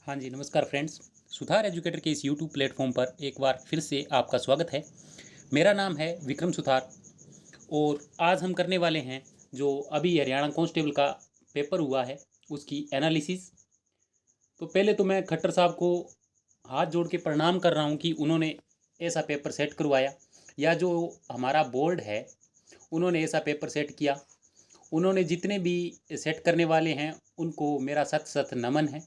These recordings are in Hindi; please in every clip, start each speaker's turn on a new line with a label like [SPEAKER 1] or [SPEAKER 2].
[SPEAKER 1] हाँ जी, नमस्कार फ्रेंड्स। सुधार एजुकेटर के इस यूट्यूब प्लेटफॉर्म पर एक बार फिर से आपका स्वागत है। मेरा नाम है विक्रम सुथार और आज हम करने वाले हैं जो अभी हरियाणा कांस्टेबल का पेपर हुआ है उसकी एनालिसिस। तो पहले तो मैं खट्टर साहब को हाथ जोड़ के प्रणाम कर रहा हूँ कि उन्होंने ऐसा पेपर सेट करवाया, या जो हमारा बोर्ड है उन्होंने ऐसा पेपर सेट किया। उन्होंने जितने भी सेट करने वाले हैं उनको मेरा सत सत नमन है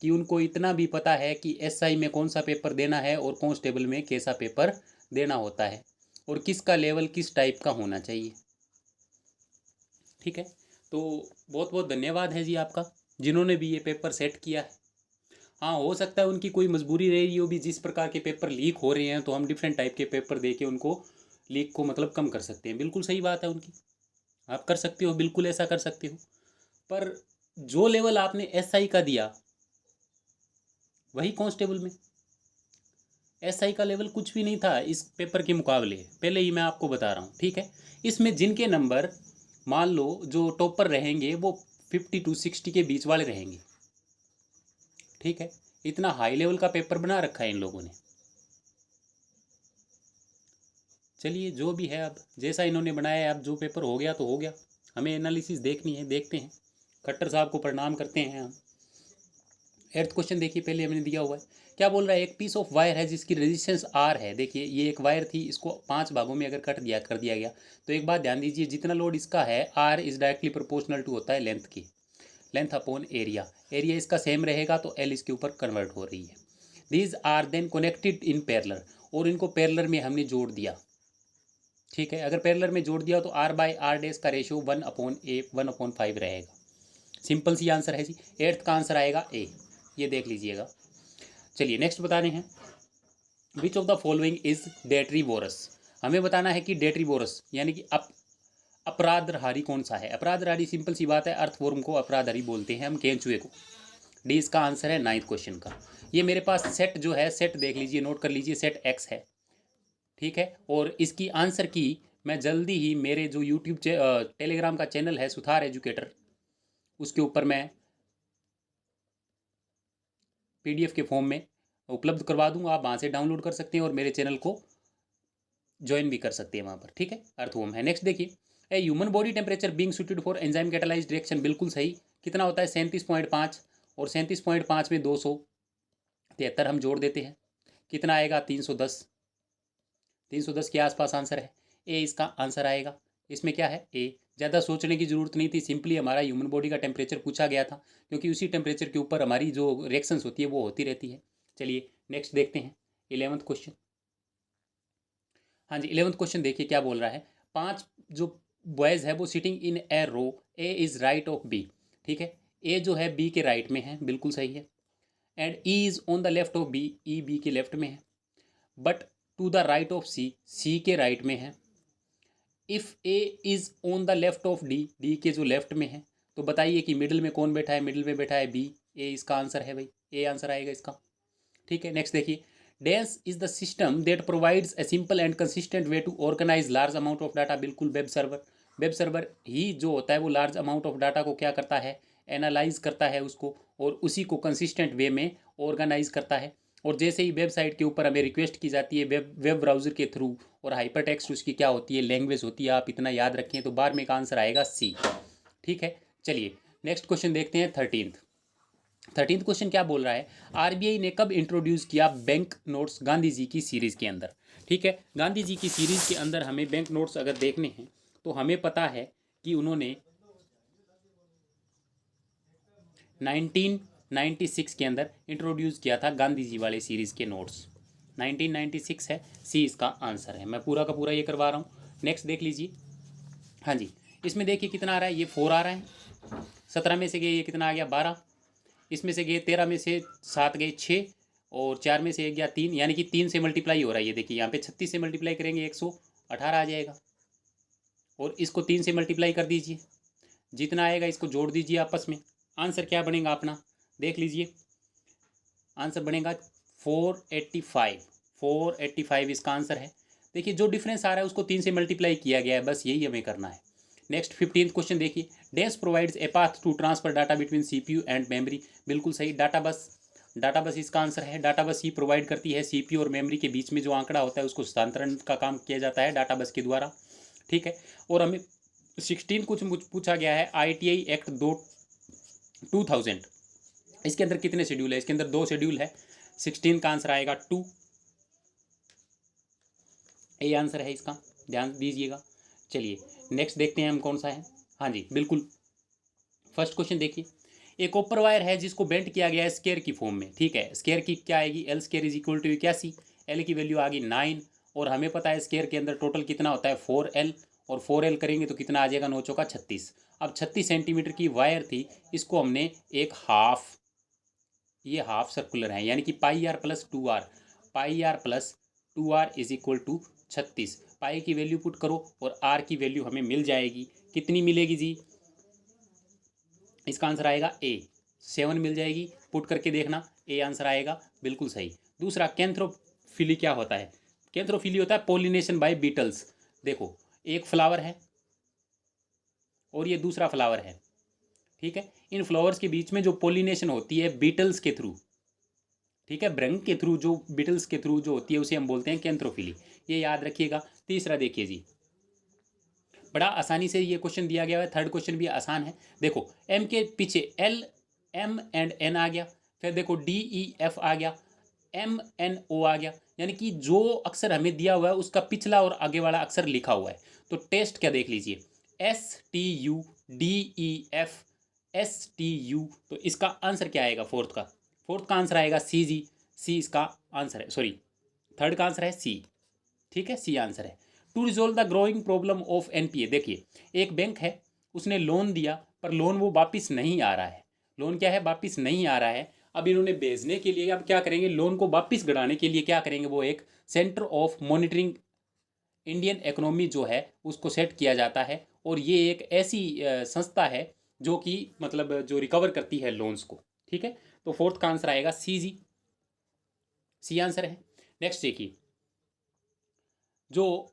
[SPEAKER 1] कि उनको इतना भी पता है कि एसआई में कौन सा पेपर देना है और कांस्टेबल में कैसा पेपर देना होता है और किसका लेवल किस टाइप का होना चाहिए। ठीक है, तो बहुत बहुत धन्यवाद है जी आपका, जिन्होंने भी ये पेपर सेट किया है। हाँ, हो सकता है उनकी कोई मजबूरी रही हो भी, जिस प्रकार के पेपर लीक हो रहे हैं तो हम डिफरेंट टाइप के पेपर दे के उनको लीक को मतलब कम कर सकते हैं। बिल्कुल सही बात है उनकी, आप कर सकते हो, बिल्कुल ऐसा कर सकते हो। पर जो लेवल आपने एसआई का दिया वही कांस्टेबल में एसआई का लेवल कुछ भी नहीं था इस पेपर के मुकाबले। पहले ही मैं आपको बता रहा हूँ, ठीक है। इसमें जिनके नंबर मान लो जो टॉपर रहेंगे वो 50 to 60 के बीच वाले रहेंगे, ठीक है। इतना हाई लेवल का पेपर बना रखा है इन लोगों ने। चलिए, जो भी है, अब जैसा इन्होंने बनाया है, अब जो पेपर हो गया तो हो गया। हमें एनालिसिस देखनी है, देखते हैं। खट्टर साहब को प्रणाम करते हैं हम। एर्थ क्वेश्चन देखिए, पहले हमने दिया हुआ है। क्या बोल रहा है? एक पीस ऑफ वायर है जिसकी रेजिस्टेंस आर है। देखिए, ये एक वायर थी, इसको 5 भागों में अगर कर दिया गया तो एक बात ध्यान दीजिए, जितना लोड इसका है R is directly proportional to होता है लेंथ की, लेंथ अपॉन एरिया। एरिया इसका सेम रहेगा तो एल इसके ऊपर कन्वर्ट हो रही है। These are then connected in parallel, और इनको पैरेलल में हमने जोड़ दिया, ठीक है। अगर पैरेलल में जोड़ दिया तो आर बाई आर डैश का रेशियो 1/5 रहेगा। सिंपल सी आंसर है जी। एर्थ का आंसर आएगा ए, ये देख लीजिएगा। चलिए नेक्स्ट बताने हैं। विच of the following is detritivores. हमें बताना है कि डेट्रीवोरस यानी कि अपराधहारी कौन सा है। अपराधहारी सिंपल सी बात है, अर्थवर्म को अपराधहारी बोलते हैं हम, केंचुए को। डी इसका आंसर है 9th क्वेश्चन का। ये मेरे पास सेट जो है, सेट देख लीजिए, नोट कर लीजिए, सेट एक्स है, ठीक है। और इसकी आंसर की मैं जल्दी ही मेरे जो यूट्यूब टेलीग्राम का चैनल है सुथार एजुकेटर, उसके ऊपर मैं पीडीएफ के फॉर्म में उपलब्ध करवा दूंगा। आप वहाँ से डाउनलोड कर सकते हैं और मेरे चैनल को ज्वाइन भी कर सकते हैं वहाँ पर, ठीक है। अर्थवॉर्म है। नेक्स्ट देखिए, a human body temperature being suited for enzyme catalysed reaction, बिल्कुल सही। कितना होता है? 37.5, और 37.5 में 273 हम जोड़ देते हैं, कितना आएगा? 310। 310 के आसपास आंसर है। ए इसका आंसर आएगा। इसमें क्या है? ए। ज़्यादा सोचने की ज़रूरत नहीं थी, सिंपली हमारा ह्यूमन बॉडी का टेम्परेचर पूछा गया था, क्योंकि उसी टेम्परेचर के ऊपर हमारी जो रिएक्शंस होती है वो होती रहती है। चलिए नेक्स्ट देखते हैं, 11th क्वेश्चन। हाँ जी, 11th क्वेश्चन देखिए क्या बोल रहा है। 5 जो बॉयज़ है वो sitting in a row, A is right of B, ठीक है। ए जो है बी के राइट में है, बिल्कुल सही है। And E is on the left of B, E B के लेफ्ट में है। But to the right of C, C के राइट में है। If A is on the left of D, D के जो लेफ्ट में है, तो बताइए कि मिडिल में कौन बैठा है? मिडिल में बैठा है बी। ए इसका आंसर है भाई, ए आंसर आएगा इसका, ठीक है। नेक्स्ट देखिए, dash is the system that provides a simple and consistent way to organize large amount of data, बिल्कुल वेब सर्वर। वेब सर्वर ही जो होता है वो लार्ज अमाउंट ऑफ डाटा को क्या करता है? एनालाइज करता है उसको, और उसी को कंसिस्टेंट वे में ऑर्गेनाइज करता है। और जैसे ही वेबसाइट के ऊपर हमें रिक्वेस्ट की जाती है वेब ब्राउज़र के थ्रू, और हाइपर टेक्स्ट उसकी क्या होती है? लैंग्वेज होती है। आप इतना याद रखें, तो बार में का आंसर आएगा सी, ठीक है। चलिए नेक्स्ट क्वेश्चन देखते हैं, 13th क्वेश्चन क्या बोल रहा है। आरबीआई ने कब इंट्रोड्यूस किया बैंक नोट्स गांधी जी की सीरीज के अंदर, ठीक है। गांधी जी की सीरीज के अंदर हमें बैंक नोट्स अगर देखने हैं तो हमें पता है कि उन्होंने 1996 के अंदर इंट्रोड्यूस किया था गांधी जी वाले सीरीज के नोट्स। 1996 है, सी इसका आंसर है। मैं पूरा का पूरा ये करवा रहा हूँ। नेक्स्ट देख लीजिए। हाँ जी, इसमें देखिए कितना आ रहा है, ये 4 आ रहा है। 17 में से गए ये कितना आ गया? 12। इसमें से गए 13 में से 7 गए 6, और 4 में से 1 गया 3, यानी कि 3 से मल्टीप्लाई हो रहा है। ये देखिए यहाँ पे 36 से मल्टीप्लाई करेंगे 118 आ जाएगा, और इसको 3 से मल्टीप्लाई कर दीजिए, जितना आएगा इसको जोड़ दीजिए आपस में। आंसर क्या बनेगा अपना? देख लीजिए, आंसर बनेगा 485। 485 इसका आंसर है। देखिए जो डिफरेंस आ रहा है उसको 3 से मल्टीप्लाई किया गया है, बस यही हमें करना है। नेक्स्ट 15th क्वेश्चन देखिए, dash provides a path to transfer data between CPU and memory, बिल्कुल सही। डाटा बस डाटा बस इसका आंसर है। डाटा बस ही प्रोवाइड करती है सीपीयू और मेमोरी के बीच में जो आंकड़ा होता है उसको हस्तांतरण का काम किया जाता है डाटा बस के द्वारा, ठीक है। और हमें 16 कुछ पूछा गया है ITI एक्ट 2000, इसके अंदर कितने शेड्यूल है? इसके अंदर 2 शेड्यूल है। 16 का आंसर आएगा 2, ये आंसर है इसका, ध्यान दीजिएगा। चलिए नेक्स्ट देखते हैं हम कौन सा है। हाँ जी बिल्कुल, फर्स्ट क्वेश्चन देखिए, एक कॉपर वायर है जिसको बेंट किया गया है स्क्वायर की फॉर्म में, ठीक है। स्क्वायर की क्या आएगी? L square is equal to 81, L की वैल्यू आ गई 9, और हमें पता है स्क्वायर के अंदर टोटल कितना होता है 4L, और 4L करेंगे तो कितना आ जाएगा 9 चौका 36। अब 36 सेंटीमीटर की वायर थी, इसको हमने एक हाफ, ये हाफ सर्कुलर है यानी कि pi R plus 2R, pi R plus 2R is equal to 36। Pi की वैल्यू पुट करो और आर की वैल्यू हमें मिल जाएगी, कितनी मिलेगी जी? इसका आंसर आएगा ए, 7 मिल जाएगी। पुट करके देखना, ए आंसर आएगा, बिल्कुल सही। दूसरा, कैंथ्रोफिली क्या होता है? कैंथ्रोफिली होता है पोलिनेशन बाय बीटल्स। देखो एक फ्लावर है और ये दूसरा फ्लावर है, ठीक है। इन फ्लावर्स के बीच में जो पोलिनेशन होती है बीटल्स के थ्रू, ठीक है, भ्रंग के थ्रू, जो बीटल्स के थ्रू जो होती है उसे हम बोलते हैं कैंथ्रोफिली, ये याद रखिएगा। तीसरा देखिए जी, बड़ा आसानी से ये क्वेश्चन दिया गया है, थर्ड क्वेश्चन भी आसान है। देखो एम के पीछे L M एंड N आ गया, फिर देखो D E F आ गया, M N O आ गया, यानी कि जो अक्षर हमें दिया हुआ है उसका पिछला और आगे वाला अक्षर लिखा हुआ है। तो टेस्ट क्या देख लीजिए, S T U D E F S T U, तो इसका आंसर क्या आएगा? फोर्थ का आंसर आएगा C जी, C इसका आंसर है, सॉरी थर्ड का आंसर है C, ठीक है, C आंसर है। To resolve the growing problem of NPA, देखिए एक बैंक है, उसने लोन दिया पर लोन वो वापिस नहीं आ रहा है, लोन क्या है? वापिस नहीं आ रहा है। अब इन्होंने भेजने के लिए अब क्या करेंगे? लोन को वापिस गड़ाने के लिए क्या करेंगे? वो एक centre of monitoring Indian economy जो है उसको सेट किया जाता है, और ये एक ऐसी संस्था है जो कि मतलब जो रिकवर करती है लोन्स को, ठीक है। तो फोर्थ का आंसर आएगा C जी, C आंसर है। नेक्स्ट देखिए, जो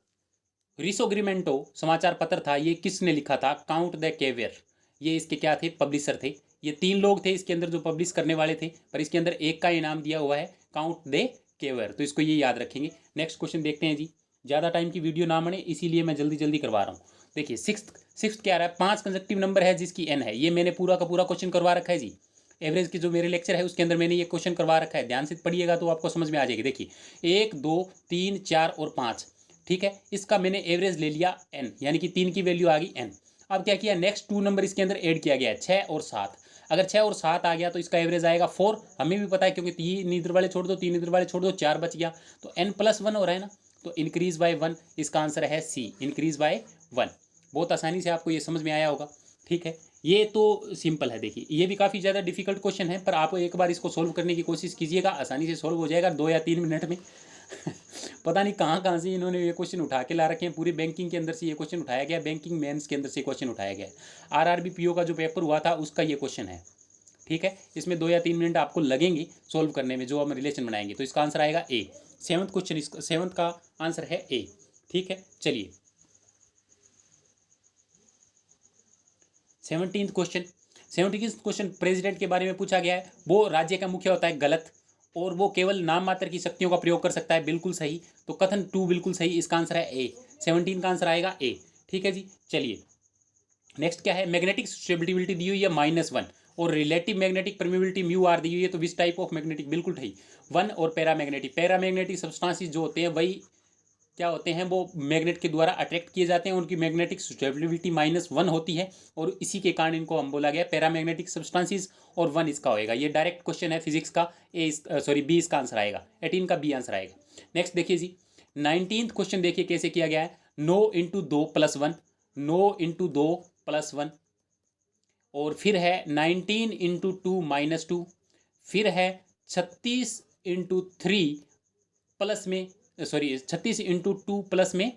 [SPEAKER 1] रिसोग्रीमेंटो समाचार पत्र था, ये किसने लिखा था? काउंट द केवियर, ये इसके क्या थे? पब्लिशर थे। ये 3 लोग थे इसके अंदर जो पब्लिश करने वाले थे, पर इसके अंदर एक का इनाम दिया हुआ है काउंट द केवियर, तो इसको ये याद रखेंगे। नेक्स्ट क्वेश्चन देखते हैं जी, ज़्यादा टाइम की वीडियो ना बने इसीलिए मैं जल्दी जल्दी करवा रहा हूँ। देखिए सिक्स क्या आ रहा है? 5 कंसेक्टिव नंबर है जिसकी n है, ये मैंने पूरा का पूरा क्वेश्चन करवा रखा है जी। एवरेज की जो मेरे लेक्चर है उसके अंदर मैंने ये क्वेश्चन करवा रखा है, ध्यान से पढ़िएगा तो आपको समझ में आ जाएगी। देखिए 1 2 3 4 और 5, ठीक है, इसका मैंने एवरेज ले लिया n, यानी कि 3 की वैल्यू आ गई n। अब क्या किया? नेक्स्ट 2 नंबर इसके अंदर ऐड किया गया है, 6 और 7। अगर 6 और 7 आ गया तो इसका एवरेज आएगा 4, हमें भी पता है क्योंकि 3 इधर वाले छोड़ दो, 3 इधर वाले छोड़ दो, 4 बच गया, तो n+1 हो रहा है ना, तो इंक्रीज बाय 1, इसका आंसर है C, इंक्रीज बाय 1। बहुत आसानी से आपको ये समझ में आया होगा, ठीक है। ये तो सिंपल है, देखिए ये भी काफ़ी ज़्यादा डिफिकल्ट क्वेश्चन है, पर आप एक बार इसको सोल्व करने की कोशिश कीजिएगा, आसानी से सोल्व हो जाएगा 2 या 3 मिनट में। पता नहीं कहाँ से इन्होंने ये क्वेश्चन उठा के ला रखे हैं, पूरी बैंकिंग के अंदर से ये क्वेश्चन उठाया गया, बैंकिंग मेंस के अंदर से क्वेश्चन उठाया गया। RRB PO का जो पेपर हुआ था उसका ये क्वेश्चन है, ठीक है। इसमें 2 या 3 मिनट आपको लगेंगे सोल्व करने में, जो हम रिलेशन बनाएंगे, तो इसका आंसर आएगा A। 7th क्वेश्चन, इसका 7th का आंसर है A, ठीक है। चलिए 17th question, 17th question president के बारे में पूछा गया है। वो राज्य का मुखिया होता है, गलत, और वो केवल नाम मात्र की शक्तियों का प्रयोग कर सकता है, बिल्कुल सही। तो कथन 2 बिल्कुल सही, इसका आंसर है A, 17 का आंसर आएगा A, ठीक है जी। चलिए नेक्स्ट क्या है? मैग्नेटिक स्टेबिलिटी दी हुई है -1, और रिलेटिव मैग्नेटिक परमिबिलिटी μr दी हुई है, तो विच टाइप ऑफ मैग्नेटिक? बिल्कुल ठीक 1। और पैरामैग्नेटिक सब्सटेंसेस जो होते हैं वही क्या होते हैं? वो मैग्नेट के द्वारा अट्रैक्ट किए जाते हैं, उनकी मैग्नेटिक स्टेबिलिटी -1 होती है, और इसी के कारण इनको हम बोला गया पैरामैग्नेटिक सब्सटेंसेस, और 1 इसका होएगा। ये डायरेक्ट क्वेश्चन है फिजिक्स का, बी इसका आंसर आएगा, 18 का बी आंसर आएगा। नेक्स्ट देखिए जी, 19th क्वेश्चन देखिए कैसे किया गया है। नो इंटू 2 + 1, नो इंटू 2 + 1, और फिर है 19 इंटू 2 -2, फिर है 36 इंटू 3 प्लस में, सॉरी 36 इंटू 2 प्लस में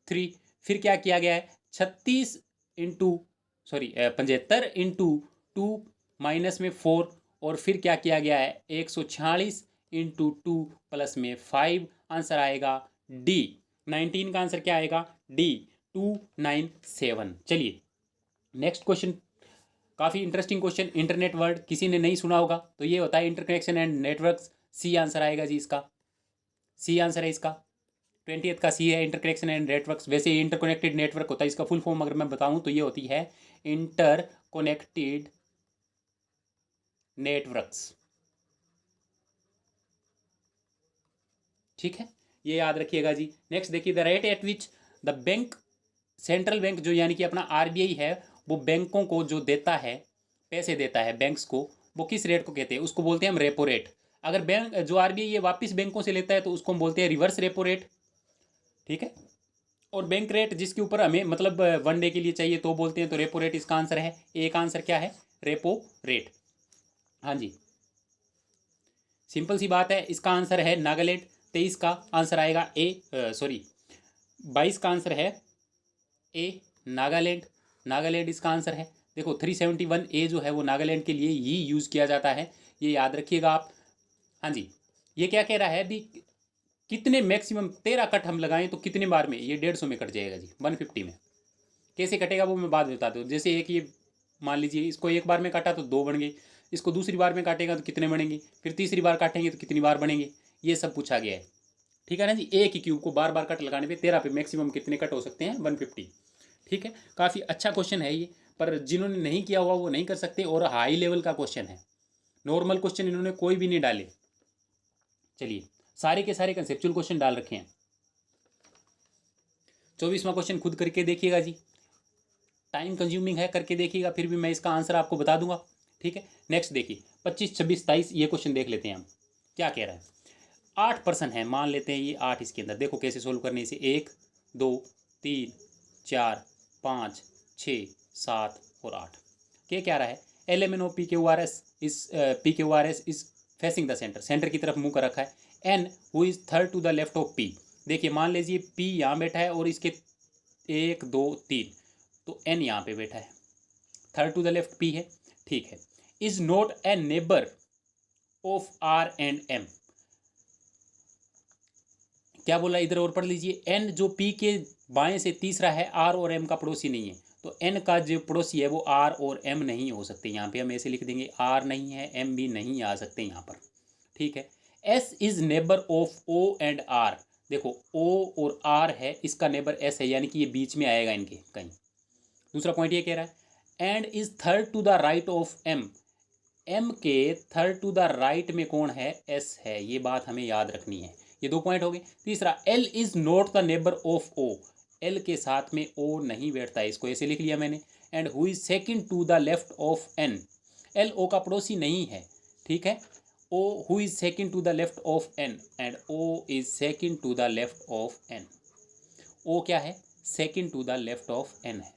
[SPEAKER 1] 3, फिर क्या किया गया है? 36 इंटू, सॉरी 75 इंटू 2 माइनस में 4, और फिर क्या किया गया है? 146 इंटू 2 प्लस में 5, आंसर आएगा D। 19 का आंसर क्या आएगा? D, 297। चलिए नेक्स्ट क्वेश्चन काफ़ी इंटरेस्टिंग क्वेश्चन, इंटरनेट वर्ड किसी ने नहीं सुना होगा तो ये होता है interconnection and networks. C answer आएगा जी इसका, सी आंसर है इसका। 20th का सी है, इंटरकनेक्शन एंड नेटवर्क्स। वैसे ये इंटरकनेक्टेड नेटवर्क होता है, इसका फुल फॉर्म अगर मैं बताऊं तो ये होती है इंटरकनेक्टेड नेटवर्क्स। ठीक है, ये याद रखिएगा जी। नेक्स्ट देखिए, the rate at which the bank, central bank जो यानी कि अपना आरबीआई है, वो बैंकों को जो देता है, पैसे देता है बैंक्स को, वो किस रेट को कहते हैं? उसको बोलते हैं हम रेपो रेट। अगर बैंक जो आरबीआई ये वापस बैंकों से लेता है तो उसको हम बोलते हैं रिवर्स रेपो रेट। ठीक है, और बैंक रेट जिसके ऊपर हमें मतलब 1 डे के लिए चाहिए तो बोलते हैं तो रेपो रेट इसका आंसर है। एक आंसर क्या है? Repo rate. हाँ जी, सिंपल सी बात है, इसका आंसर है नागालैंड। 23 का आंसर आएगा ए, सॉरी 22 का आंसर है ए, नागालैंड। नागालैंड इसका आंसर है। देखो 371 ए जो है वो नागालैंड के लिए ही यूज़ किया जाता है, ये याद रखिएगा आप। हाँ जी, ये क्या कह रहा है अभी, कितने मैक्सिमम 13 कट हम लगाएं तो कितने बार में? ये 150 में कट जाएगा जी, 150 में। कैसे कटेगा वो मैं बाद में बता दूँ। जैसे एक ये मान लीजिए, इसको एक बार में काटा तो 2 बन गए, इसको दूसरी बार में काटेगा तो कितने बनेंगे, फिर तीसरी बार काटेंगे तो कितनी बार बनेंगे, ये सब पूछा गया है। ठीक है ना जी, एक ही क्यूब को बार बार कट लगाने पे 13 पे मैक्सिमम कितने कट हो सकते हैं? 150। ठीक है, काफ़ी अच्छा क्वेश्चन है ये, पर जिन्होंने नहीं किया हुआ वो नहीं कर सकते, और हाई लेवल का क्वेश्चन है। नॉर्मल क्वेश्चन इन्होंने कोई भी नहीं डाले। चलिए, सारे के सारे कंसेप्चुअल क्वेश्चन डाल रखे हैं। 24वां क्वेश्चन खुद करके देखिएगा जी, टाइम कंज्यूमिंग है, करके देखिएगा, फिर भी मैं इसका आंसर आपको बता दूंगा। ठीक है, नेक्स्ट देखिए 25, 26, 27 ये क्वेश्चन देख लेते हैं हम क्या कह रहा है। 8% है, मान लेते हैं ये 8 इसके अंदर। देखो कैसे सोल्व करने से, 1 2 3 4 5 6 7 और 8। क्या रहा है? L M N O P Q R S इस P Q R S is facing the centre, centre की तरफ मुंह कर रखा है। N who is third to the left of P. देखिए मान लीजिए पी यहाँ बैठा है और इसके 1 2 3, तो एन यहाँ पे बैठा है, third to the left P है। ठीक है, is not a neighbour of R and M. क्या बोला, इधर और पढ़ लीजिए। एन जो पी के बाएं से तीसरा है, आर और एम का पड़ोसी नहीं है, तो एन का जो पड़ोसी है वो आर और एम नहीं हो सकते। यहाँ पे हम ऐसे लिख देंगे, आर नहीं है, एम भी नहीं आ सकते यहाँ पर। ठीक है, S is neighbour of O and R. देखो ओ और आर है, इसका नेबर एस है, यानी कि ये बीच में आएगा इनके कहीं। दूसरा पॉइंट ये कह रहा है, N is third to the right of M. M के थर्ड टू द राइट में कौन है? एस है। ये बात हमें याद रखनी है। ये 2 पॉइंट हो गए। तीसरा, L is not the neighbour of O. L के साथ में ओ नहीं बैठता है, इसको ऐसे लिख लिया मैंने। And who is second to the left of N. L O का पड़ोसी नहीं है। ठीक है, O who is second to the left of N, and O is second to the left of N. O क्या है? Second to the left of N है।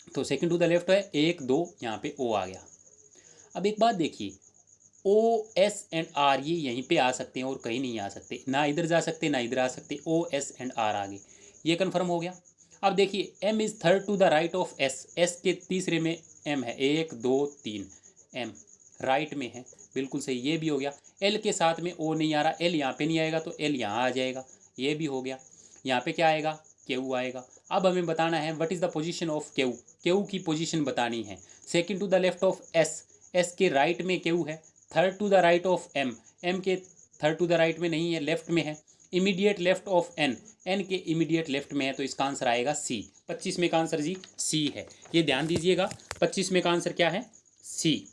[SPEAKER 1] तो सेकंड टू द लेफ्ट है, 1 2, यहाँ पे ओ आ गया। अब एक बात देखिए, ओ एस एंड आर ये यहीं पे आ सकते हैं और कहीं नहीं आ सकते, ना इधर जा सकते ना इधर आ सकते। ओ एस एंड आर आ गए, ये कन्फर्म हो गया। अब देखिए, M is third to the right of S. S के तीसरे में एम है, 1 2 3, एम राइट में है, बिल्कुल सही, ये भी हो गया। एल के साथ में ओ नहीं आ रहा, एल यहाँ पे नहीं आएगा तो एल यहाँ आ जाएगा, ये भी हो गया। यहाँ पे क्या आएगा? क्यू आएगा। अब हमें बताना है what is the position of Q. Q की पोजीशन बतानी है। Second to the left of S, S के राइट में क्यू है। Third to the right of M, M के थर्ड टू द राइट में नहीं है, लेफ्ट में है। Immediate left of N, N के इमीडिएट लेफ्ट में है, तो इसका आंसर आएगा सी। 25 में का आंसर जी सी है, ये ध्यान दीजिएगा। 25 में का आंसर क्या है? सी।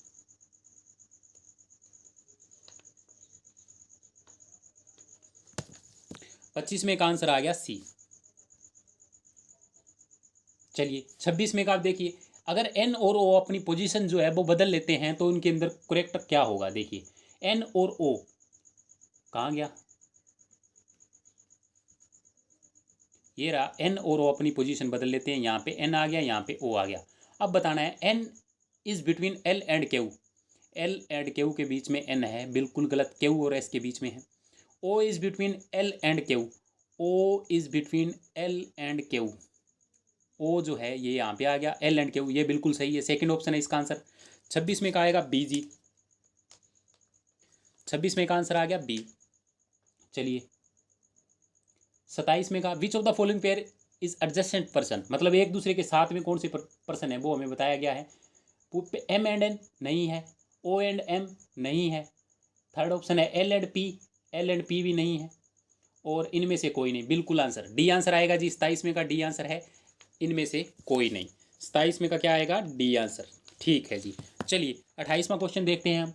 [SPEAKER 1] पच्चीस में का आंसर आ गया सी। चलिए 26 में का आप देखिए, अगर एन और ओ अपनी पोजीशन जो है वो बदल लेते हैं तो उनके अंदर करेक्ट क्या होगा? देखिए एन और ओ कहाँ गया, ये रहा, एन और ओ अपनी पोजीशन बदल लेते हैं। यहाँ पे एन आ गया, यहाँ पे ओ आ गया। अब बताना है, N is between L and Q. L and Q के बीच में एन है, बिल्कुल गलत, क्यू और एस के बीच में है। O is between L and Q, O is between L and Q. O जो है ये यहाँ पे आ गया, एल एंड क्यू, ये बिल्कुल सही है, सेकंड ऑप्शन है इसका आंसर। 26 में का आएगा बी जी। 26 में का आंसर आ गया बी। चलिए 27 में का विच of the following pair is adjacent person, मतलब एक दूसरे के साथ में कौन से पर्सन है वो हमें बताया गया है। एम एंड एन नहीं है, ओ एंड एम नहीं है, थर्ड ऑप्शन है L and P, L and P भी नहीं है, और इनमें से कोई नहीं। बिल्कुल आंसर डी आंसर आएगा जी। 27 में का डी आंसर है, इनमें से कोई नहीं। 27 में का क्या आएगा, डी आंसर। ठीक है जी। चलिए 28वां क्वेश्चन देखते हैं हम।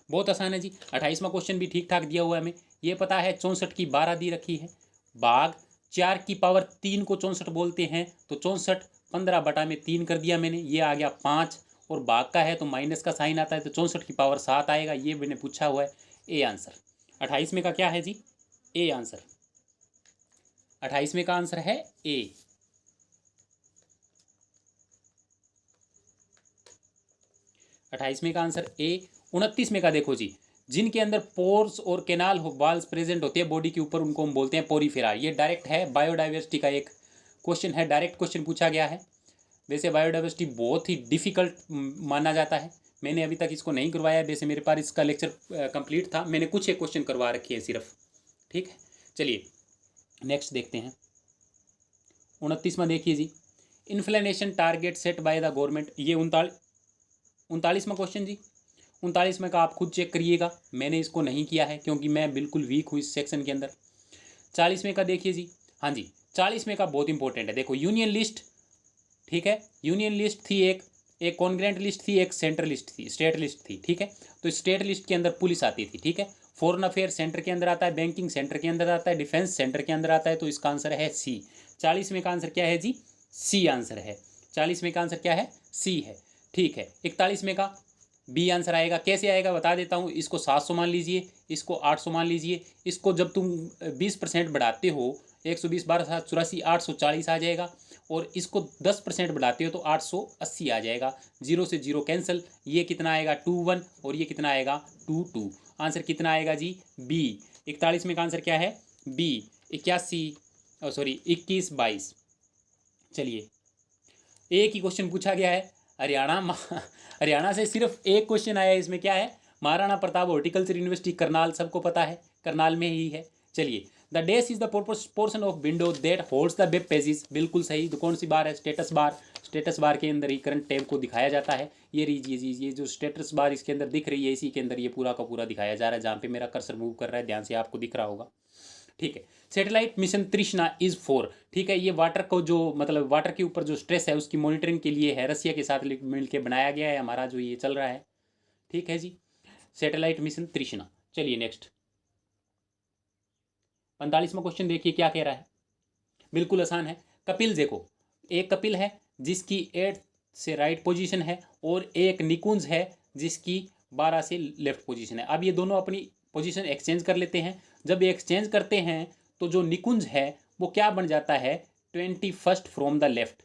[SPEAKER 1] बहुत आसान है जी। 28वां क्वेश्चन भी ठीक ठाक दिया हुआ है हमें। ये पता है 64 की 12 दी रखी है, भाग 4 की पावर 3 को 64 बोलते हैं, तो 64 15 बटा में 3 कर दिया मैंने, ये आ गया 5, और भाग का है तो माइनस का साइन आता है, तो 64 की पावर 7 आएगा। ये मैंने पूछा हुआ है। ए आंसर 28 में का क्या है जी, ए आंसर। 28 में का आंसर है ए। 28 में का आंसर ए। 29 में का देखो जी, जिनके अंदर पोर्स और केनाल वाल्स प्रेजेंट होते हैं बॉडी के ऊपर, उनको हम बोलते हैं पोरीफेरा। ये डायरेक्ट है, बायोडाइवर्सिटी का एक क्वेश्चन है, डायरेक्ट क्वेश्चन पूछा गया है। वैसे बायोडाइवर्सिटी बहुत ही डिफिकल्ट माना जाता है, मैंने अभी तक इसको नहीं करवाया है। वैसे मेरे पास इसका लेक्चर कंप्लीट था, मैंने कुछ एक क्वेश्चन करवा रखे हैं सिर्फ। ठीक है, चलिए नेक्स्ट देखते हैं। 29वां देखिए जी, inflation target set by the government. ये 39वां क्वेश्चन जी। 39 में का आप खुद चेक करिएगा, मैंने इसको नहीं किया है क्योंकि मैं बिल्कुल वीक हूँ इस सेक्शन के अंदर। 40 में का देखिए जी, हाँ जी 40 में का बहुत इंपॉर्टेंट है। देखो यूनियन लिस्ट, ठीक है, यूनियन लिस्ट थी एक कॉन्ग्रेंट लिस्ट थी, एक सेंट्रल लिस्ट थी, स्टेट लिस्ट थी। ठीक है, तो स्टेट लिस्ट के अंदर पुलिस आती थी। ठीक है, फॉरेन अफेयर सेंटर के अंदर आता है, बैंकिंग सेंटर के अंदर आता है, डिफेंस सेंटर के अंदर आता है, तो इसका आंसर है सी। 40 में का आंसर क्या है जी, सी आंसर है। 40 में का आंसर क्या है, सी है। ठीक है, 41 में का बी आंसर आएगा। कैसे आएगा बता देता हूँ। इसको 700 मान लीजिए, इसको 800 मान लीजिए। इसको जब तुम 20% बढ़ाते हो, 120 12 7 84 840 आ जाएगा, और इसको 10% बढ़ाते हो तो 880 आ जाएगा। जीरो से जीरो कैंसिल, ये कितना आएगा 21, और ये कितना आएगा 22। आंसर कितना आएगा जी, बी। 41 में का आंसर क्या है, बी। 21 22। चलिए एक ही क्वेश्चन पूछा गया है, हरियाणा से सिर्फ एक क्वेश्चन आया है। इसमें क्या है, महाराणा प्रताप हॉर्टिकल्चर यूनिवर्सिटी करनाल, सबको पता है करनाल में ही है। चलिए, the dash is the portion of window that holds the web pages. बिल्कुल सही। तो कौन सी बार है, स्टेटस बार। स्टेटस बार के अंदर ही करंट टैब को दिखाया जाता है। ये रीजिए जी, ये जो स्टेटस बार इसके अंदर दिख रही है, इसी के अंदर ये पूरा का पूरा दिखाया जा रहा है। जहाँ पे मेरा कर्सर मूव कर रहा है, ध्यान से आपको दिख रहा होगा। ठीक है, सैटेलाइट मिशन तृष्णा इज फॉर, ठीक है, ये वाटर को जो मतलब वाटर के ऊपर जो स्ट्रेस है उसकी मॉनिटरिंग के लिए है, रसिया के साथ मिलकर बनाया गया है हमारा जो ये चल रहा है। ठीक है जी, सैटेलाइट मिशन तृष्णा। चलिए नेक्स्ट 45वां क्वेश्चन देखिए क्या कह रहा है। बिल्कुल आसान है। कपिल देखो, एक कपिल है जिसकी 8 से राइट पोजीशन है, और एक निकुंज है जिसकी 12 से लेफ्ट पोजीशन है। अब ये दोनों अपनी पोजीशन एक्सचेंज कर लेते हैं। जब ये एक्सचेंज करते हैं तो जो निकुंज है वो क्या बन जाता है, 21st from the left.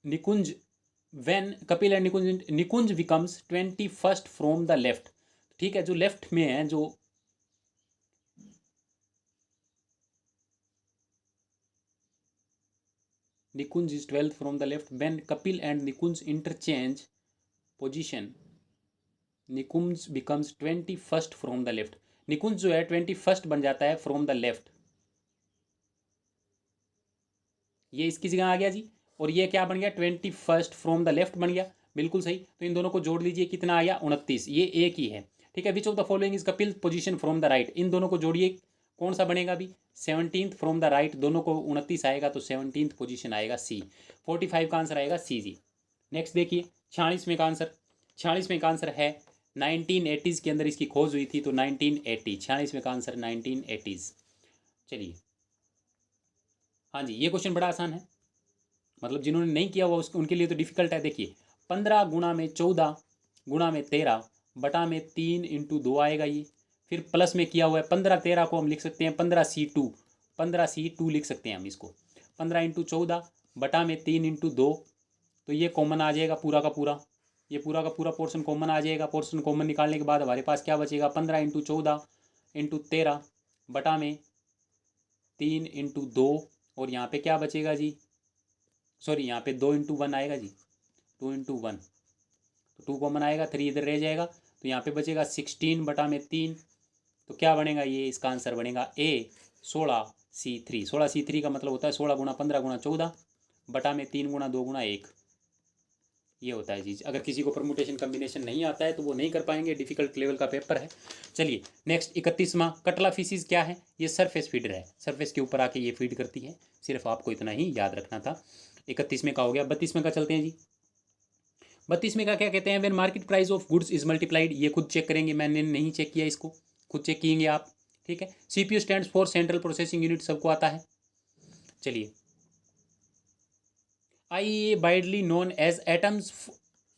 [SPEAKER 1] Nikunj, when Kapil and Nikunj becomes 21st from the left. ठीक है, जो लेफ्ट में है, जो Nikunj is 12th from the left, when Kapil and Nikunj interchange position, Nikunj becomes 21st from the left. Nikunj जो है 21st बन जाता है फ्रॉम द लेफ्ट, ये इसकी जगह आ गया जी। और ये क्या बन गया, 21st फ्रॉम द लेफ्ट बन गया। बिल्कुल सही। तो इन दोनों को जोड़ लीजिए, कितना आ गया 29। ये एक ही है। ठीक है, which of the following is Kapil position from the right. इन दोनों को जोड़िए, कौन सा बनेगा अभी, 17th फ्रॉम द राइट। दोनों को 29 आएगा तो 17th पोजीशन आएगा सी। 45 का आंसर आएगा सी जी। नेक्स्ट देखिए 46वें का आंसर। 46वें का आंसर है 1980s के अंदर इसकी खोज हुई थी, तो 1980। 46वें का आंसर 1980s। चलिए, हाँ जी ये क्वेश्चन बड़ा आसान है, मतलब जिन्होंने नहीं किया हुआ उसको उनके लिए तो डिफिकल्ट है। देखिए 15 गुणा में 14 गुणा में 13 बटा में 3 इंटू 2 आएगा ये। फिर प्लस में किया हुआ है, 15 13 को हम लिख सकते हैं 15C2, 15C2 लिख सकते हैं हम इसको। 15 इंटू 14 बटा में 3 इंटू 2, तो ये कॉमन आ जाएगा पूरा का पूरा, ये पूरा का पूरा पोर्शन कॉमन आ जाएगा। पोर्शन कॉमन निकालने के बाद हमारे पास क्या बचेगा, 15 इंटू 14 इंटू 13 बटा में 3 इंटू 2, और यहाँ पे क्या बचेगा जी, सॉरी यहाँ पे 2 इंटू 1 आएगा जी, 2 इंटू 1, तो 2 कॉमन आएगा, 3 इधर रह जाएगा, तो यहाँ पे बचेगा 16 बटा में 3, तो क्या बनेगा ये, इसका आंसर बनेगा ए 16C3। 16C3 का मतलब होता है 16 गुणा 15 गुणा 14 बटा में 3 गुणा 2 गुणा 1, ये होता है चीज़। अगर किसी को परमुटेशन कम्बिनेशन नहीं आता है तो वो नहीं कर पाएंगे, डिफिकल्ट लेवल का पेपर है। चलिए नेक्स्ट 31वां, कटला फिशिज क्या है, ये सरफेस फीडर है, सरफेस के ऊपर आके ये फीड करती है, सिर्फ आपको इतना ही याद रखना था। 31वें का हो गया। 32वें का चलते हैं जी। 32वें का क्या कहते हैं, when market price of goods is multiplied, ये खुद चेक करेंगे, मैंने नहीं चेक किया इसको, खुद चेक किएंगे आप, ठीक है। CPU stands for central processing unit, सबको आता है। चलिए IEA widely known as atoms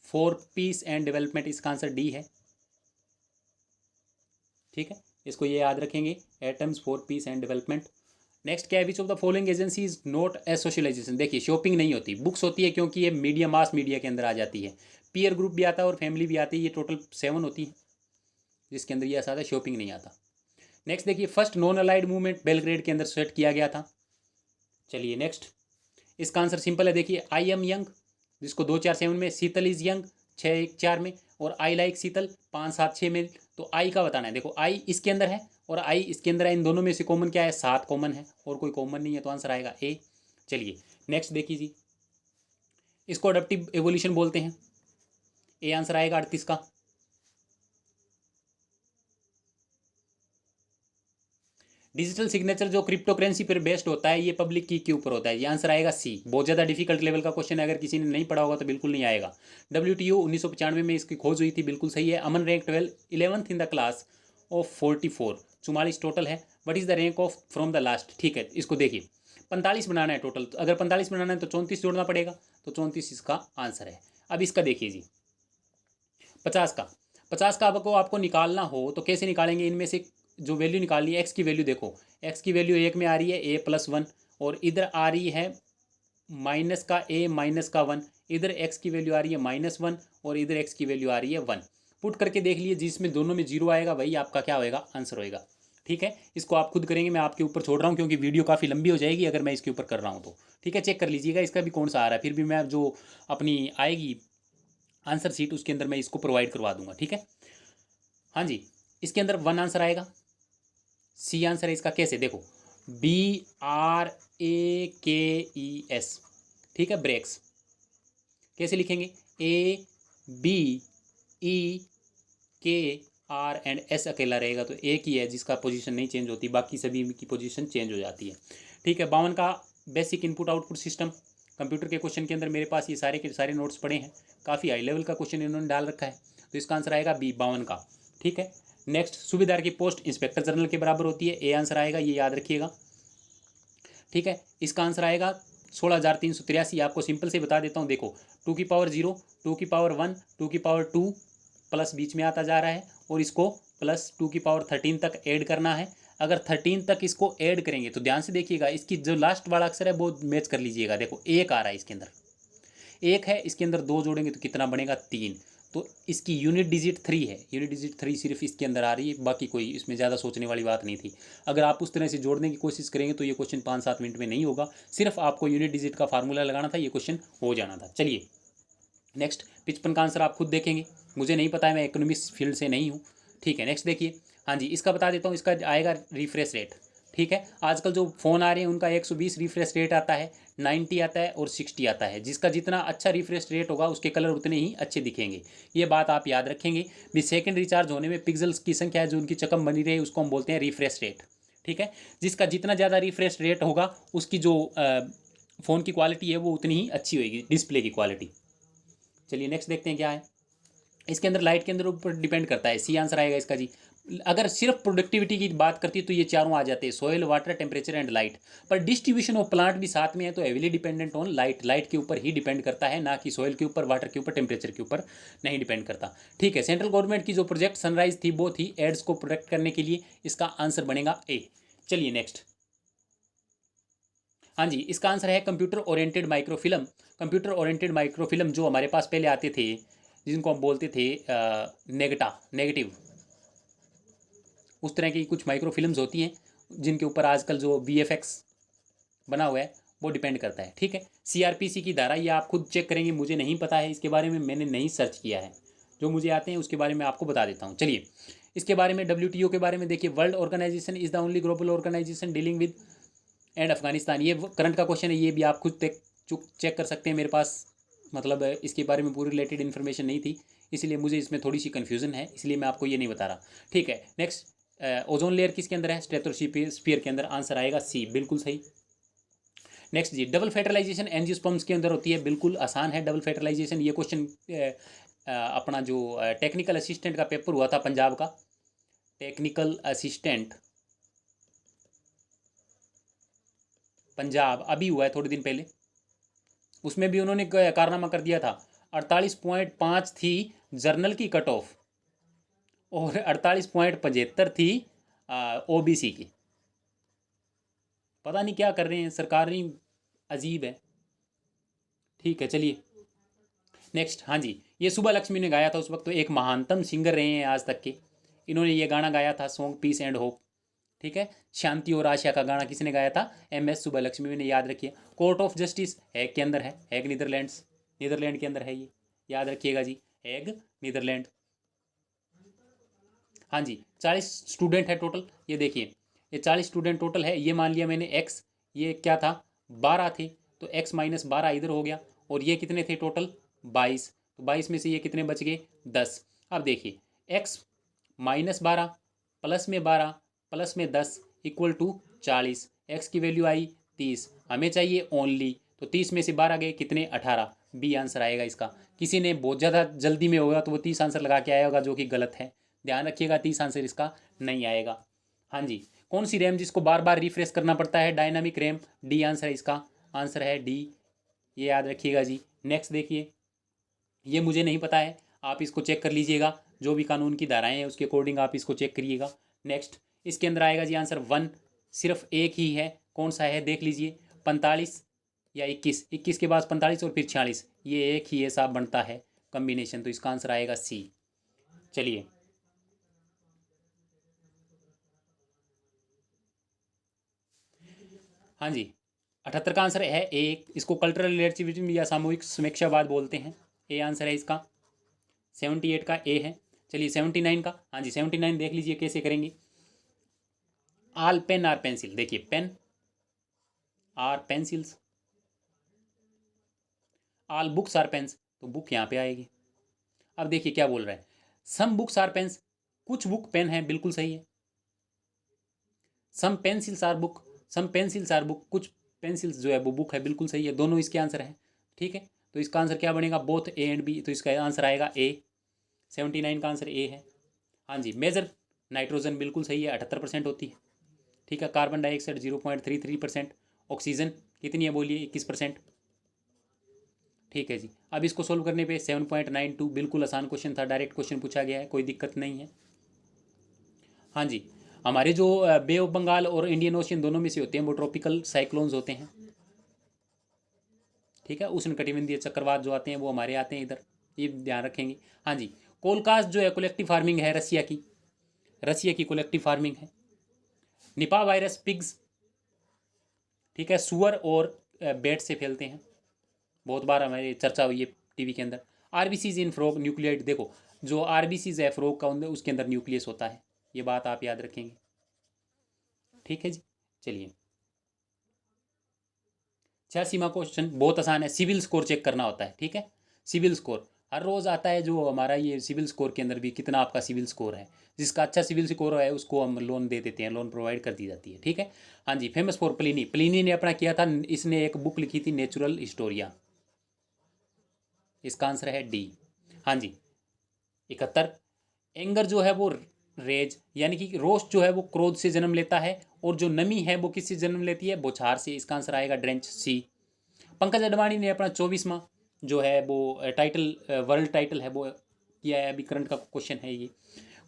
[SPEAKER 1] for peace and development, इसका आंसर डी है, ठीक है, इसको ये याद रखेंगे, atoms for peace and development. Next क्या है, which of the following agency is not a socialization, देखिए शॉपिंग नहीं होती, बुक्स होती है क्योंकि ये मीडिया मास मीडिया के अंदर आ जाती है, पीयर ग्रुप भी आता है और फैमिली भी आती है, ये टोटल 7 होती है जिसके अंदर ये ऐसा आता, शॉपिंग नहीं आता। नेक्स्ट देखिए, first non allied movement Belgrade के अंदर सेट किया गया था। चलिए नेक्स्ट, इसका आंसर सिंपल है, देखिए आई एम यंग, जिसको 247 में, शीतल इज यंग 614 में, और आई लाइक शीतल 576 में। तो आई का बताना है, देखो आई इसके अंदर है और आई इसके अंदर है, इन दोनों में से कॉमन क्या है, 7 कॉमन है और कोई कॉमन नहीं है, तो आंसर आएगा ए। चलिए नेक्स्ट देखिए जी, इसको अडप्टिव एवोल्यूशन बोलते हैं, ए आंसर आएगा 38 का। डिजिटल सिग्नेचर जो क्रिप्टो करेंसी पर बेस्ड होता है, ये पब्लिक की के ऊपर होता है, ये आंसर आएगा सी। बहुत ज़्यादा डिफिकल्ट लेवल का क्वेश्चन है, अगर किसी ने नहीं पढ़ा होगा तो बिल्कुल नहीं आएगा। WTO 1995 में इसकी खोज हुई थी, बिल्कुल सही है। Aman rank 11th in the class of 44, 44 total है। What is the rank of from the last, ठीक है, इसको देखिए 45 बनाना है टोटल, तो अगर 45 बनाना है तो 34 जोड़ना पड़ेगा, तो 34 इसका आंसर है। अब इसका देखिए जी 50 का, 50 का आपको निकालना हो तो कैसे निकालेंगे, इनमें से जो वैल्यू निकालनी है, एक्स की वैल्यू देखो, एक्स की वैल्यू 1 में आ रही है a+1, और इधर आ रही है माइनस का a माइनस का 1, इधर एक्स की वैल्यू आ रही है -1 और इधर एक्स की वैल्यू आ रही है 1। पुट करके देख लिए, जिसमें दोनों में 0 आएगा वही आपका क्या होएगा, आंसर होएगा, ठीक है। इसको आप खुद करेंगे, मैं आपके ऊपर छोड़ रहा हूँ क्योंकि वीडियो काफ़ी लंबी हो जाएगी अगर मैं इसके ऊपर कर रहा हूँ तो, ठीक है। चेक कर लीजिएगा इसका भी कौन सा आ रहा है, फिर भी मैं जो अपनी आएगी आंसर सीट उसके अंदर मैं इसको प्रोवाइड करवा दूंगा, ठीक है। हाँ जी, इसके अंदर 1 आंसर आएगा, सी आंसर है इसका। कैसे देखो, BRAKES, ठीक है, ब्रेक्स कैसे लिखेंगे, ABEKR एंड S अकेला रहेगा, तो एक ही है जिसका पोजीशन नहीं चेंज होती, बाकी सभी की पोजीशन चेंज हो जाती है, ठीक है। 52 का basic input output system, computer के क्वेश्चन के अंदर मेरे पास ये सारे के सारे नोट्स पड़े हैं, काफ़ी हाई लेवल का क्वेश्चन इन्होंने डाल रखा है, तो इसका आंसर आएगा बी 52 का, ठीक है। नेक्स्ट, सूबेदार की पोस्ट इंस्पेक्टर जनरल के बराबर होती है, ए आंसर आएगा, ये याद रखिएगा, ठीक है। इसका आंसर आएगा 16,383, आपको सिंपल से बता देता हूँ, देखो 2 की पावर 0, 2 की पावर 1, 2 की पावर 2 प्लस बीच में आता जा रहा है, और इसको प्लस 2 की पावर 13 तक ऐड करना है। अगर 13 तक इसको ऐड करेंगे तो ध्यान से देखिएगा, इसकी जो लास्ट वाला अक्षर है वो मैच कर लीजिएगा, देखो 1 आ रहा है इसके अंदर, 1 है, इसके अंदर 2 जोड़ेंगे तो कितना बनेगा, 3, तो इसकी यूनिट डिजिट 3 है, यूनिट डिजिट 3 सिर्फ इसके अंदर आ रही है, बाकी कोई इसमें ज़्यादा सोचने वाली बात नहीं थी। अगर आप उस तरह से जोड़ने की कोशिश करेंगे तो ये क्वेश्चन 5-7 मिनट में नहीं होगा, सिर्फ आपको यूनिट डिजिट का फार्मूला लगाना था, ये क्वेश्चन हो जाना था। चलिए नेक्स्ट, 55 का आंसर आप खुद देखेंगे, मुझे नहीं पता है, मैं इकोनॉमिक्स फील्ड से नहीं हूँ, ठीक है। नेक्स्ट देखिए, हाँ जी, इसका बता देता हूँ, इसका आएगा रिफ्रेश रेट, ठीक है। आजकल जो फ़ोन आ रहे हैं उनका 120 रिफ्रेश रेट आता है, 90 आता है और 60 आता है, जिसका जितना अच्छा रिफ्रेश रेट होगा उसके कलर उतने ही अच्छे दिखेंगे, ये बात आप याद रखेंगे भी। सेकंड रिचार्ज होने में पिक्सल्स की संख्या है जो उनकी चकम बनी रही उसको हम बोलते हैं रिफ्रेश रेट, ठीक है। जिसका जितना ज़्यादा रिफ्रेश रेट होगा उसकी जो फ़ोन की क्वालिटी है वो उतनी ही अच्छी होगी, डिस्प्ले की क्वालिटी। चलिए नेक्स्ट देखते हैं क्या है, इसके अंदर लाइट के अंदर ऊपर डिपेंड करता है, सी आंसर आएगा इसका जी। अगर सिर्फ प्रोडक्टिविटी की बात करती है तो ये चारों आ जाते हैं, soil, water, temperature and light, पर डिस्ट्रीब्यूशन ऑफ प्लांट भी साथ में है तो heavily dependent on light, light के ऊपर ही डिपेंड करता है, ना कि सोयल के ऊपर, वाटर के ऊपर, टेम्परेचर के ऊपर नहीं डिपेंड करता, ठीक है। सेंट्रल गवर्नमेंट की जो प्रोजेक्ट सनराइज थी वो थी एड्स को प्रोटेक्ट करने के लिए, इसका आंसर बनेगा ए। चलिए नेक्स्ट, हाँ जी, इसका आंसर है computer oriented microfilm. Computer oriented microfilm जो हमारे पास पहले आते थे, जिनको हम बोलते थे नेगेटिव, उस तरह की कुछ माइक्रोफिल्म्स होती हैं जिनके ऊपर आजकल जो VFX बना हुआ है वो डिपेंड करता है, ठीक है। CRPC की धारा ये आप खुद चेक करेंगे, मुझे नहीं पता है इसके बारे में, मैंने नहीं सर्च किया है, जो मुझे आते हैं उसके बारे में आपको बता देता हूँ। चलिए इसके बारे में WTO के बारे में देखिए, world organization is the only global organization dealing with and Afghanistan, ये करंट का क्वेश्चन है, ये भी आप खुद चेक कर सकते हैं। मेरे पास मतलब इसके बारे में पूरी रिलेटेड इन्फॉर्मेशन नहीं थी, इसलिए मुझे इसमें थोड़ी सी कन्फ्यूजन है, इसलिए मैं आपको ये नहीं बता रहा। ठीक है, नेक्स्ट, ओजोन लेयर किसके अंदर है? स्ट्रेटोस्फीयर के अंदर। आंसर आएगा सी, बिल्कुल सही। नेक्स्ट जी, डबल फर्टिलाइजेशन एंजियोस्पर्म्स के अंदर होती है, बिल्कुल आसान है डबल फर्टिलाइजेशन। ये क्वेश्चन अपना जो टेक्निकल असिस्टेंट का पेपर हुआ था पंजाब का, टेक्निकल असिस्टेंट पंजाब अभी हुआ है थोड़े दिन पहले, उसमें भी उन्होंने कारनामा कर दिया था। 48.5 थी जर्नल की कट ऑफ और 48.75 थी OBC की। पता नहीं क्या कर रहे हैं, सरकार ही अजीब है। ठीक है, चलिए नेक्स्ट। हाँ जी, ये सुबह लक्ष्मी ने गाया था उस वक्त, तो एक महानतम सिंगर रहे हैं आज तक के, इन्होंने ये गाना गाया था, सॉन्ग पीस एंड होप। ठीक है, शांति और आशा का गाना किसने गाया था? MS सुब्बलक्ष्मी, मैंने याद रखिए। कोर्ट ऑफ जस्टिस हैग के अंदर है, हैग नीदरलैंड के अंदर है ये, याद रखिएगा जी, हैग नीदरलैंड। हाँ जी, 40 स्टूडेंट है टोटल, ये देखिए, ये 40 स्टूडेंट टोटल है। ये मान लिया मैंने x, ये क्या था 12 थे, तो x माइनस 12 इधर हो गया, और ये कितने थे टोटल 22, तो 22 में से ये कितने बच गए 10। अब देखिए, x माइनस 12 प्लस में 12 प्लस में 10 इक्वल टू 40, x की वैल्यू आई 30, हमें चाहिए ओनली, तो 30 में से 12 गए कितने 18, बी आंसर आएगा इसका। किसी ने बहुत ज़्यादा जल्दी में होगा तो वो 30 आंसर लगा के आया होगा, जो कि गलत है, ध्यान रखिएगा 30 आंसर इसका नहीं आएगा। हाँ जी, कौन सी रैम जिसको बार बार रिफ्रेश करना पड़ता है? डायनामिक रैम, डी आंसर है इसका, आंसर है डी, ये याद रखिएगा जी। नेक्स्ट देखिए, ये मुझे नहीं पता है, आप इसको चेक कर लीजिएगा, जो भी कानून की धाराएं हैं उसके अकॉर्डिंग आप इसको चेक करिएगा। नेक्स्ट, इसके अंदर आएगा जी आंसर 1, सिर्फ एक ही है, कौन सा है देख लीजिए, 45 या 21, 21 के बाद 45 और फिर 46, ये एक ही है साहब बनता है कम्बिनेशन, तो इसका आंसर आएगा सी। चलिए, हाँ जी, 78 का आंसर है ए, इसको कल्चरल रिलेटिविज्म या सामूहिक समीक्षावाद बोलते हैं, ए आंसर है इसका। 78 का ए है। चलिए 79 का, हाँ जी 79 देख लीजिए कैसे करेंगे। आल पेन आर पेंसिल, देखिए pen are pencils, all books are pens, तो बुक यहाँ पे आएगी। अब देखिए क्या बोल रहा है, सम बुक्स आर पेन्स, कुछ बुक पेन है, बिल्कुल सही है। Some pencils are book, some pencils are book, कुछ पेंसिल्स जो है वो बुक है, बिल्कुल सही है, दोनों इसके आंसर हैं। ठीक है, तो इसका आंसर क्या बनेगा, बोथ ए एंड बी, तो इसका आंसर आएगा ए। 79 का आंसर ए है। हाँ जी, मेजर नाइट्रोजन, बिल्कुल सही है, 78% होती है। ठीक है, कार्बन डाइऑक्साइड 0.33%, ऑक्सीजन कितनी है बोलिए 21%। ठीक है जी, अब इसको सोल्व करने पे 7.92, बिल्कुल आसान क्वेश्चन था, डायरेक्ट क्वेश्चन पूछा गया है, कोई दिक्कत नहीं है। हाँ जी, हमारे जो बे ऑफ बंगाल और इंडियन ओशियन दोनों में से होते हैं वो ट्रॉपिकल साइक्लोन्स होते हैं। ठीक है, उष्णकटिबंधीय चक्रवात जो आते हैं वो हमारे आते हैं इधर, ये ध्यान रखेंगे। हाँ जी, कोलकास्ट जो है कलेक्टिव फार्मिंग है रसिया की कलेक्टिव फार्मिंग है। निपा वायरस पिग्स, ठीक है, सुअर और बेट से फैलते हैं, बहुत बार हमारी चर्चा हुई है टीवी के अंदर। RBCs इन फ्रॉग न्यूक्लियाइड, देखो जो RBCs है फ्रॉग का उसके अंदर न्यूक्लियस होता है, ये बात आप याद रखेंगे। ठीक है जी, चलिए 86वां क्वेश्चन बहुत आसान है, सिविल स्कोर चेक करना होता है। ठीक है, सिविल स्कोर हर रोज़ आता है, जो हमारा ये सिविल स्कोर के अंदर भी कितना आपका सिविल स्कोर है, जिसका अच्छा सिविल स्कोर है उसको हम लोन दे देते हैं, लोन प्रोवाइड कर दी जाती है। ठीक है, हाँ जी, फेमस फॉर प्लिनी, प्लिनी ने अपना किया था, इसने एक बुक लिखी थी नेचुरल हिस्टोरिया, इसका आंसर है डी। हाँ जी, 71, एंगर जो है वो रेज यानी कि रोष जो है वो क्रोध से जन्म लेता है, और जो नमी है वो किससे जन्म लेती है, बौछार से, इसका आंसर आएगा ड्रेंच, सी। पंकज अडवाणी ने अपना 24वां जो है वो टाइटल, वर्ल्ड टाइटल है वो किया है, अभी करंट का क्वेश्चन है ये।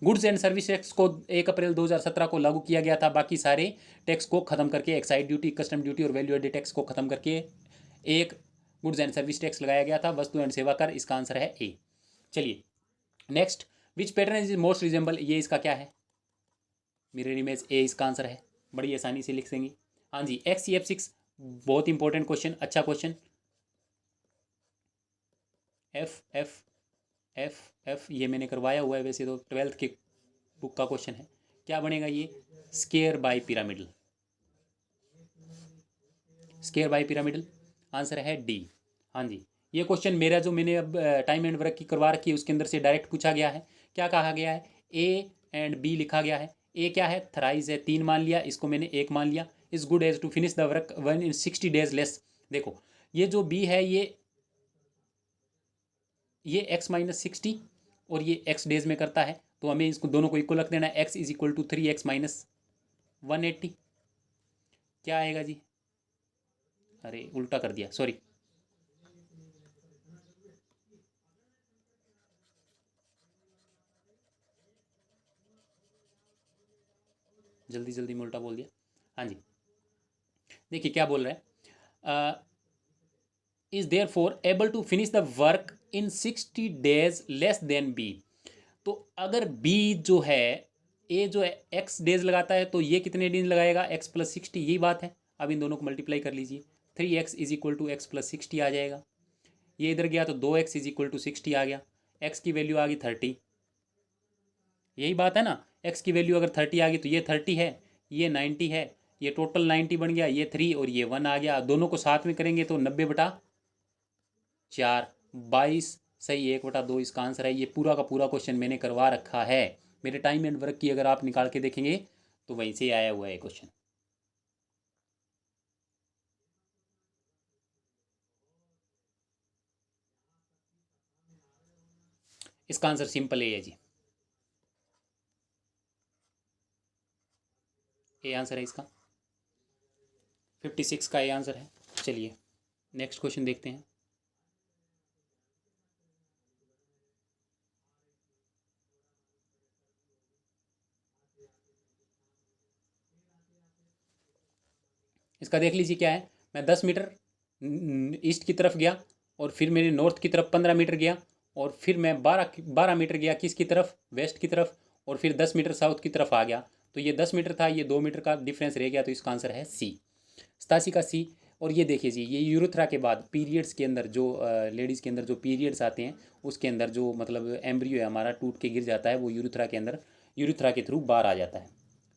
[SPEAKER 1] गुड्स एंड सर्विस टैक्स को 1 अप्रैल 2017 को लागू किया गया था, बाकी सारे टैक्स को खत्म करके, एक्साइड ड्यूटी, कस्टम ड्यूटी और वैल्यू एडेड टैक्स को खत्म करके एक गुड्स एंड सर्विस टैक्स लगाया गया था, वस्तु एंड सेवा कर, इसका आंसर है ए। चलिए next, which pattern is most resemble, ये इसका क्या है, मिरर इमेज, ए इसका आंसर है, बड़ी आसानी से लिख देंगे। हाँ जी, XCF6 बहुत इंपॉर्टेंट क्वेश्चन, अच्छा question. F F F F ये मैंने करवाया हुआ है वैसे तो 12th के बुक का क्वेश्चन है। क्या बनेगा ये? Square by pyramidal, square by pyramidal, answer है डी। हाँ जी, ये क्वेश्चन मेरा जो मैंने अब टाइम एंड वर्क की करवा रखी है उसके अंदर से डायरेक्ट पूछा गया है। क्या कहा गया है? ए एंड बी लिखा गया है। ए क्या है? थराइज है, 3 मान लिया, इसको मैंने 1 मान लिया। Is good as to finish the work 1 in 60 days less. देखो ये जो बी है ये एक्स माइनस 60 और ये एक्स डेज में करता है, तो हमें इसको दोनों को इक्वल रख देना है। X is equal to 3x minus 180। क्या आएगा जी? अरे उल्टा कर दिया, सॉरी। जल्दी जल्दी में उल्टा बोल दिया। हाँ जी, देखिए क्या बोल रहा है, is there for able to finish the work in 60 days less than B. तो अगर बी जो है, ए जो है एक्स डेज लगाता है, तो ये कितने डेज लगाएगा? एक्स प्लस 60, यही बात है। अब इन दोनों को मल्टीप्लाई कर लीजिए, 3x is equal to X plus 60 आ जाएगा। ये इधर गया तो 2x इज इक्वल टू 60 आ गया। x की वैल्यू आ गई 30, यही बात है ना। x की वैल्यू अगर 30 आ गई तो ये 30 है, ये 90 है, ये टोटल 90 बन गया, ये 3 और ये 1 आ गया। दोनों को साथ में करेंगे तो 90/4, 22 सही, 1/2 इसका आंसर है। ये पूरा का पूरा क्वेश्चन मैंने करवा रखा है। मेरे टाइम एंड वर्क की अगर आप निकाल के देखेंगे तो वहीं से आया हुआ है क्वेश्चन। इसका आंसर सिंपल है जी, ए आंसर है इसका, 56 का ए आंसर है। चलिए नेक्स्ट क्वेश्चन देखते हैं। इसका देख लीजिए क्या है। मैं 10 मीटर ईस्ट की तरफ गया और फिर मेरे नॉर्थ की तरफ 15 मीटर गया और फिर मैं 12 मीटर गया किसकी तरफ? वेस्ट की तरफ, और फिर 10 मीटर साउथ की तरफ आ गया। तो ये 10 मीटर था, ये 2 मीटर का डिफरेंस रह गया, तो इसका आंसर है सी, 87 का सी। और ये देखिए जी, ये यूरेथ्रा के बाद पीरियड्स के अंदर जो लेडीज़ के अंदर जो पीरियड्स आते हैं उसके अंदर जो मतलब एम्ब्रियो है हमारा टूट के गिर जाता है, वो यूरेथ्रा के अंदर, यूरेथ्रा के थ्रू बाहर आ जाता है।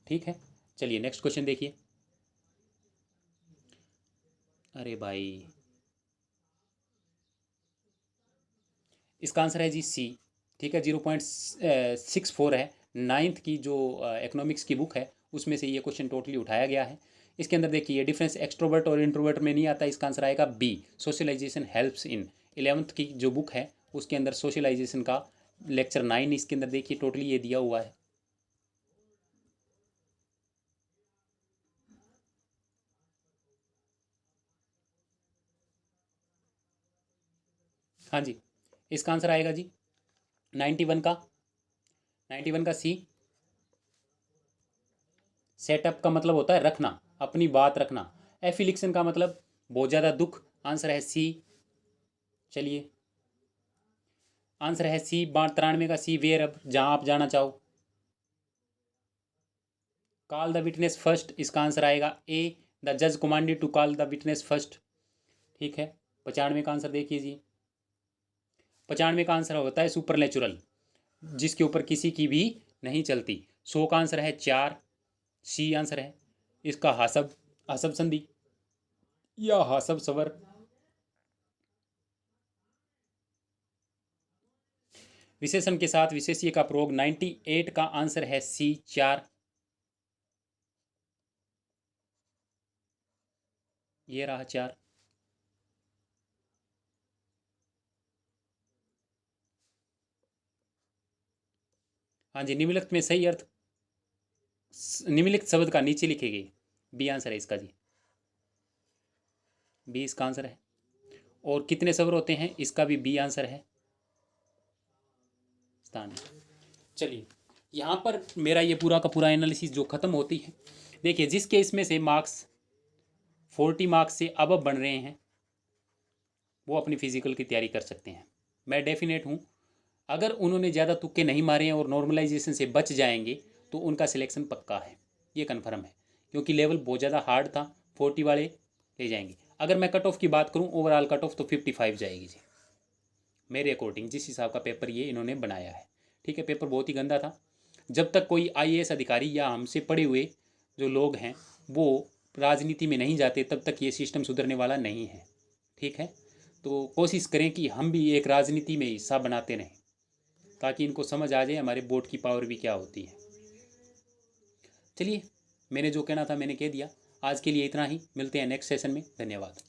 [SPEAKER 1] ठीक है, चलिए नेक्स्ट क्वेश्चन देखिए। अरे भाई, इसका आंसर है जी सी। ठीक है, 0.64 है। 9th की जो इकोनॉमिक्स की बुक है उसमें से ये क्वेश्चन टोटली उठाया गया है। इसके अंदर देखिए डिफरेंस एक्सट्रोवर्ट और इंट्रोवर्ट में नहीं आता, इसका आंसर आएगा B, socialisation helps in. 11th की जो बुक है उसके अंदर सोशलाइजेशन का लेक्चर 9 इसके अंदर देखिए टोटली ये दिया हुआ है। हाँ जी, इसका आंसर आएगा जी 91 का, 91 का सी। सेटअप का मतलब होता है रखना, अपनी बात रखना। एफिलिक्सन का मतलब बहुत ज़्यादा दुख, आंसर है सी। चलिए आंसर है सी, 93 का सी, वेयर अब, जहाँ आप जाना चाहो। कॉल द विटनेस फर्स्ट, इसका आंसर आएगा ए, द जज commanded to call the witness first. ठीक है, 95 का आंसर देखिए जी, 95 का आंसर होता है सुपर नेचुरल, जिसके ऊपर किसी की भी नहीं चलती। 100 का आंसर है 4, सी आंसर है इसका, हासब, हासब संधि या हासब सवर। विशेषण के साथ विशेषीय का प्रयोग, 98 का आंसर है सी, 4। ये रहा 4। हाँ जी, निम्नलिखित में सही अर्थ, निम्नलिखित शब्द का नीचे लिखेगी, बी आंसर है इसका जी, बी इसका आंसर है। और कितने स्वर होते हैं, इसका भी बी आंसर है, स्थान है। चलिए यहाँ पर मेरा ये पूरा का पूरा एनालिसिस जो ख़त्म होती है, देखिए जिसके इसमें से मार्क्स 40 मार्क्स से अब बन रहे हैं वो अपनी फिजिकल की तैयारी कर सकते हैं। मैं डेफिनेट हूँ, अगर उन्होंने ज़्यादा तुक्के नहीं मारे हैं और नॉर्मलाइजेशन से बच जाएंगे तो उनका सिलेक्शन पक्का है, ये कन्फर्म है, क्योंकि लेवल बहुत ज़्यादा हार्ड था। 40 वाले ले जाएंगे। अगर मैं कट ऑफ की बात करूँ, ओवरऑल कट ऑफ तो 55 जाएगी जी, मेरे अकॉर्डिंग, जिस हिसाब का पेपर ये इन्होंने बनाया है। ठीक है, पेपर बहुत ही गंदा था। जब तक कोई IAS अधिकारी या हमसे पढ़े हुए जो लोग हैं वो राजनीति में नहीं जाते तब तक ये सिस्टम सुधरने वाला नहीं है। ठीक है, तो कोशिश करें कि हम भी एक राजनीति में हिस्सा बनाते रहें ताकि इनको समझ आ जाए हमारे वोट की पावर भी क्या होती है। चलिए, मैंने जो कहना था मैंने कह दिया। आज के लिए इतना ही, मिलते हैं नेक्स्ट सेशन में। धन्यवाद।